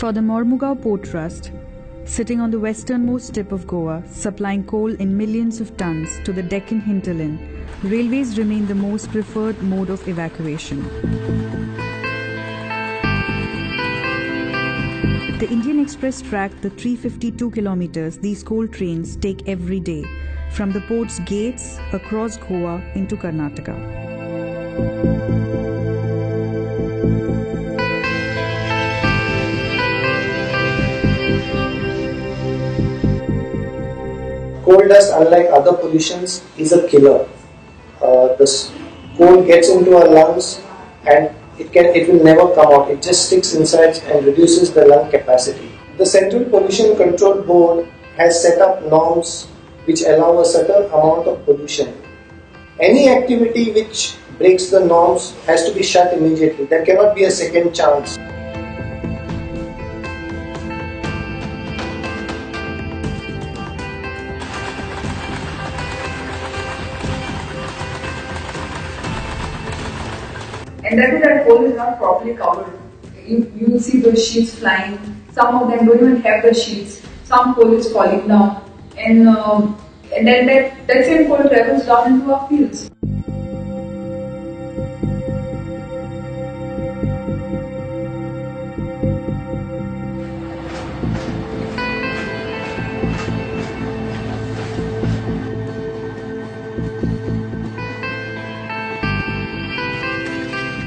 For the Mormugao Port Trust, sitting on the westernmost tip of Goa, supplying coal in millions of tons to the Deccan hinterland, railways remain the most preferred mode of evacuation. The Indian Express tracked the 352 kilometers these coal trains take every day from the port's gates across Goa into Karnataka. Coal dust, unlike other pollutions, is a killer. The coal gets into our lungs and it will never come out. It just sticks inside and reduces the lung capacity. The Central Pollution Control Board has set up norms which allow a certain amount of pollution. Any activity which breaks the norms has to be shut immediately. There cannot be a second chance. And that is that coal is not properly covered. You see those sheets flying. Some of them don't even have the sheets. Some coal is falling down, and then that same coal travels down into our fields.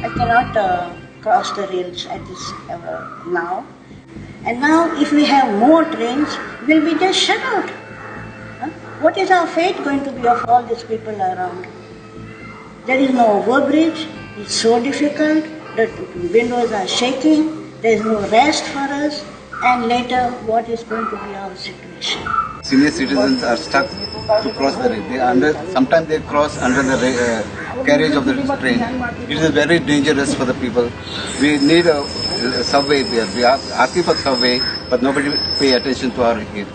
I cannot cross the rails at this now. And now if we have more trains, we'll be just shut out. Huh? What is our fate going to be of all these people around? There is no overbridge, it's so difficult, the windows are shaking, there is no rest for us, and later what is going to be our situation? Senior citizens are stuck to cross the rail. Sometimes they cross under the carriage of the train. It is very dangerous for the people. We need a subway there. We are asking for subway, but nobody pay attention to our kids.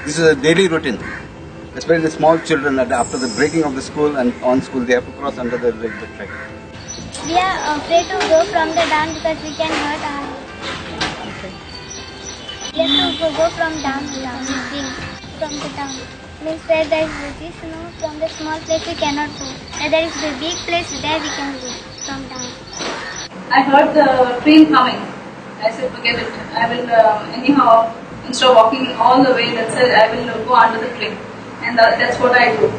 This is a daily routine. Especially the small children, after the breaking of the school and on school, they have to cross under the track. We are afraid to go from the dam because we can hurt our head. We have to go from dam to dam, from the town. Means where there is very snow, from the small place we cannot go. Where there is the big place, there we can go from down. I heard the train coming. I said, forget it. I will anyhow, instead of walking all the way, that's it, I will go under the train. And that's what I do.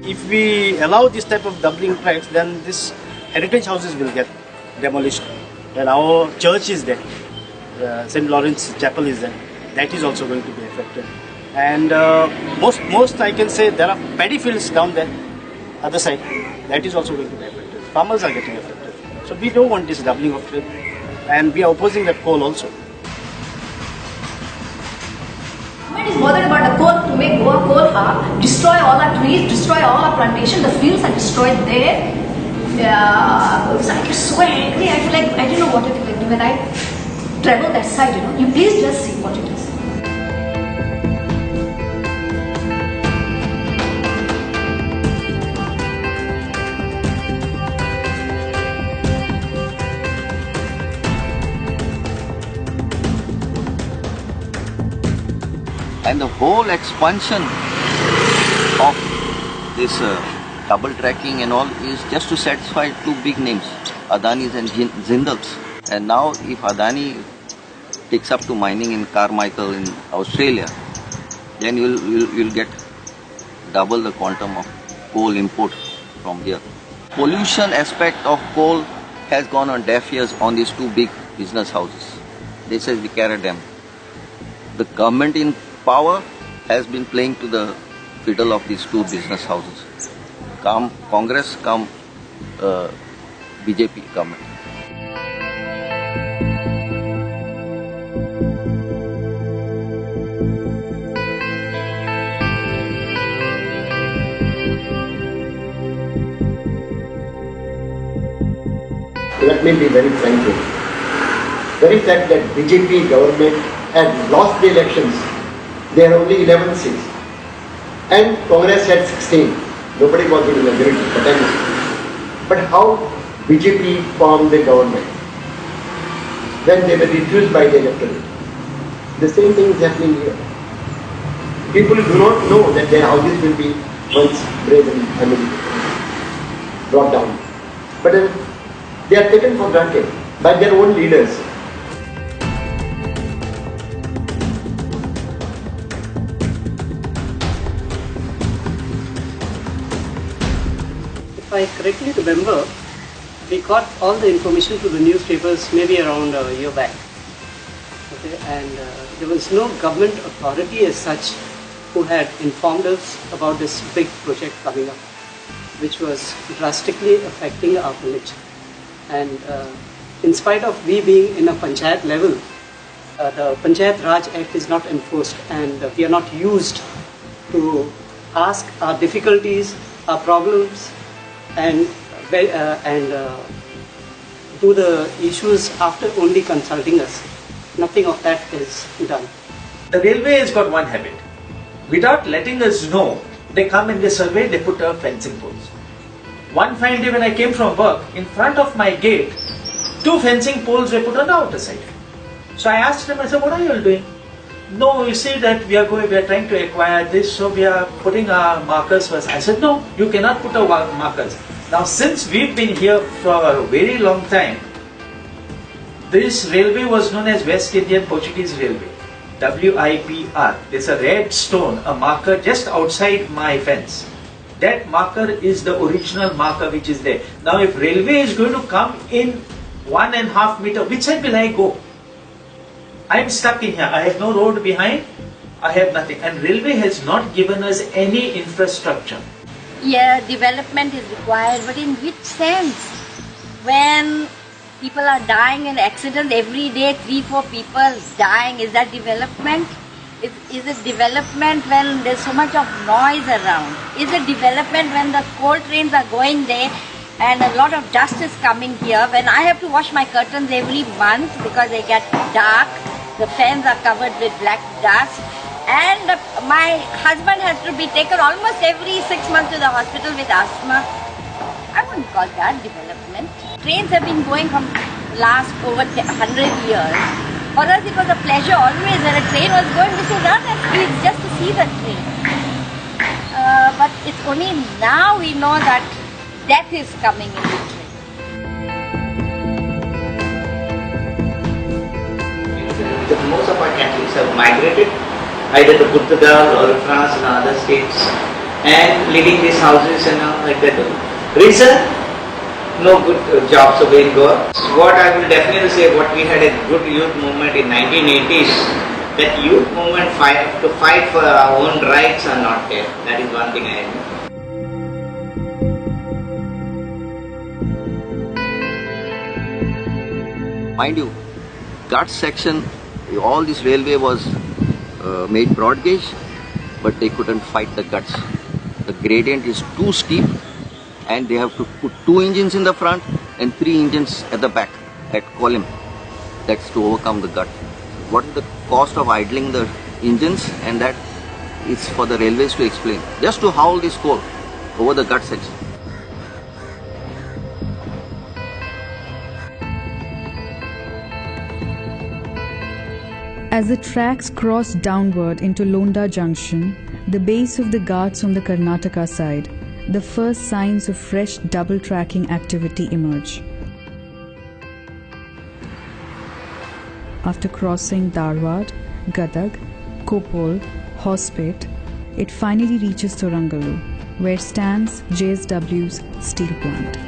If we allow this type of doubling tracks, then this heritage houses will get demolished. And our church is there, St. Lawrence Chapel is there. That is also going to be affected. And most I can say there are paddy fields down there, other side. That is also going to be affected. Farmers are getting affected. So we don't want this doubling of trade. And we are opposing that coal also. Government is bothered about the coal to make Goa coal hub, destroy all our trees, destroy all our plantation, the fields are destroyed there. I get so angry, I feel like I don't know what to do when I travel that side, You please just see what it is. And the whole expansion of this double tracking and all is just to satisfy two big names, Adani's and Jindal's. And now if Adani takes up to mining in Carmichael in Australia, then you'll get double the quantum of coal import from here. Pollution aspect of coal has gone on deaf ears on these two big business houses. This is the Carrot Dam. The government in power has been playing to the fiddle of these two business houses. Come Congress, come BJP government. Let me be very frank here. Very fact that BJP government had lost the elections, there are only 11 seats, and Congress had 16. Nobody was going to agree to potentially. But how BJP formed the government when they were refused by the electorate? The same thing is happening here. People do not know that their houses will be once brought down. But they are taken for granted by their own leaders. If I correctly remember, we got all the information to the newspapers maybe around a year back. Okay, and there was no government authority as such who had informed us about this big project coming up, which was drastically affecting our village. And in spite of we being in a panchayat level, the Panchayat Raj Act is not enforced, and we are not used to ask our difficulties, our problems, and do the issues after only consulting us. Nothing of that is done. The railway has got one habit. Without letting us know, they come and they survey, they put up fencing poles. One fine day when I came from work, in front of my gate, 2 fencing poles were put on the outer side. So I asked them, I said, what are you all doing? No, you see that we are trying to acquire this, so we are putting our markers first. I said, no, you cannot put our markers. Now, since we've been here for a very long time, this railway was known as West Indian Portuguese Railway, WIPR. There's a red stone, a marker just outside my fence. That marker is the original marker which is there. Now, if railway is going to come in 1.5 meter, which side will I go? I'm stuck in here. I have no road behind. I have nothing. And railway has not given us any infrastructure. Yeah, development is required, but in which sense? When people are dying in accidents every day, 3-4 people dying, is that development? Is it development when there's so much of noise around? Is it development when the coal trains are going there and a lot of dust is coming here? When I have to wash my curtains every month because they get dark, the fans are covered with black dust, and my husband has to be taken almost every 6 months to the hospital with asthma. I wouldn't call that development. Trains have been going from last over 100 years. For us it was a pleasure always when a train was going, we should run at speed just to see the train. But it's only now we know that death is coming in the train. Most of our Catholics have migrated either to Portugal or France and other states and leading these houses and like that. Reason? No good jobs of in Goa. What I will definitely say, what we had a good youth movement in 1980s, that youth movement to fight for our own rights are not there. That is one thing I know. Mind you, gut section, all this railway was made broad gauge, but they couldn't fight the guts. The gradient is too steep, and they have to put 2 engines in the front and 3 engines at the back at column. That's to overcome the gut. What is the cost of idling the engines? And that is for the railways to explain. Just to haul this coal over the gut section. As the tracks cross downward into Londa Junction, the base of the Ghats on the Karnataka side, the first signs of fresh double tracking activity emerge. After crossing Dharwad, Gadag, Koppal, Hospet, it finally reaches Thorangallu, where stands JSW's steel plant.